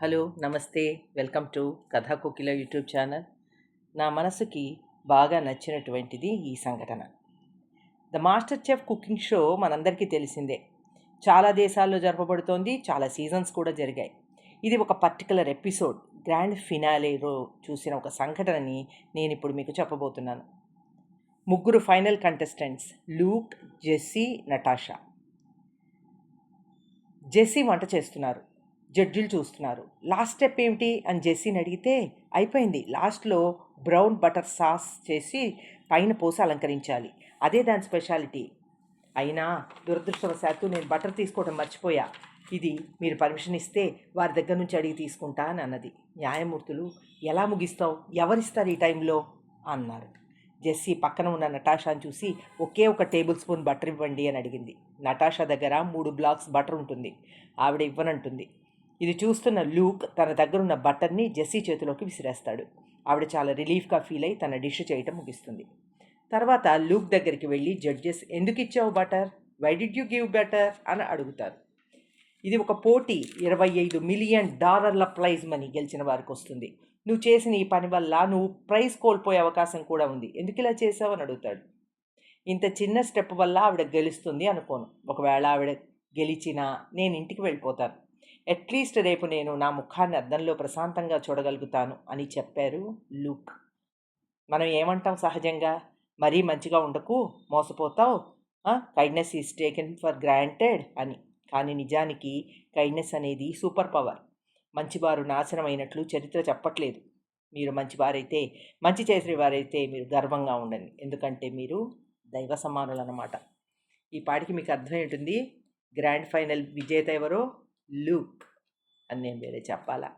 Hello నమస్తే welcome to కథా కోకిల YouTube channel. నా మనసుకి బాగా నచ్చినటువంటిది ఈ సంఘటన. The master chef cooking show మనందరికీ తెలిసిందే. చాలా దేశాల్లో జరపబడుతోంది, చాలా సీజన్స్ కూడా జరిగాయి. ఇది ఒక పర్టికులర్ ఎపిసోడ్ గ్రాండ్ ఫినాలేలో చూసిన ఒక సంఘటనని నేను ఇప్పుడు మీకు చెప్పబోతున్నాను. ముగ్గురు final contestants Luke, Jessie, Natasha. Jessie వంట చేస్తున్నారు, జడ్జిలు చూస్తున్నారు. లాస్ట్ స్టెప్ ఏమిటి అని జెస్సీని అడిగితే అయిపోయింది, లాస్ట్లో బ్రౌన్ బటర్ సాస్ చేసి పైన పోసి అలంకరించాలి, అదే దాని స్పెషాలిటీ. అయినా దురదృష్టవశాత్తు నేను బటర్ తీసుకోవడం మర్చిపోయా, ఇది మీరు పర్మిషన్ ఇస్తే వారి దగ్గర నుంచి అడిగి తీసుకుంటా అని అన్నది. న్యాయమూర్తులు ఎలా ముగిస్తావు, ఎవరిస్తారు ఈ టైంలో అన్నారు. జెస్సీ పక్కన ఉన్న నటాషాని చూసి ఒకే ఒక టేబుల్ స్పూన్ బటర్ ఇవ్వండి అని అడిగింది. నటాషా దగ్గర 3 బ్లాక్స్ బటర్ ఉంటుంది, ఆవిడ ఇవ్వనంటుంది. ఇది చూస్తున్న లూక్ తన దగ్గరున్న బటర్ని జెస్సీ చేతిలోకి విసిరేస్తాడు. ఆవిడ చాలా రిలీఫ్గా ఫీల్ అయి తన డిష్ చేయటం ముగిస్తుంది. తర్వాత లూక్ దగ్గరికి వెళ్ళి జడ్జెస్ ఎందుకు ఇచ్చావు butter, why did you give butter అని అడుగుతారు. ఇది ఒక పోటీ, $25 మిలియన్ ప్రైజ్ మనీ గెలిచిన వారికి వస్తుంది. నువ్వు చేసిన ఈ పని వల్ల నువ్వు ప్రైజ్ కోల్పోయే అవకాశం కూడా ఉంది, ఎందుకు ఇలా చేసావు అని అడుగుతాడు. ఇంత చిన్న స్టెప్ వల్ల ఆవిడ గెలుస్తుంది అనుకోను. ఒకవేళ ఆవిడ గెలిచినా నేను ఇంటికి వెళ్ళిపోతాను, అట్లీస్ట్ రేపు నేను నా ముఖాన్ని అద్దంలో ప్రశాంతంగా చూడగలుగుతాను అని చెప్పారు లూక్. మనం ఏమంటాం సహజంగా, మరీ మంచిగా ఉండకు, మోసపోతావు, kindness is taken for granted అని. కానీ నిజానికి కైండ్నెస్ అనేది సూపర్ పవర్. మంచివారు నాశనమైనట్లు చరిత్ర చెప్పట్లేదు. మీరు మంచివారైతే, మంచి చేసేవారైతే మీరు గర్వంగా ఉండండి, ఎందుకంటే మీరు దైవ సమానులు అన్నమాట. ఈ పాటికి మీకు అర్థమై ఉంటుంది గ్రాండ్ ఫైనల్ విజేత ఎవరో, లూక్ అని నేను వేరే చెప్పాలా.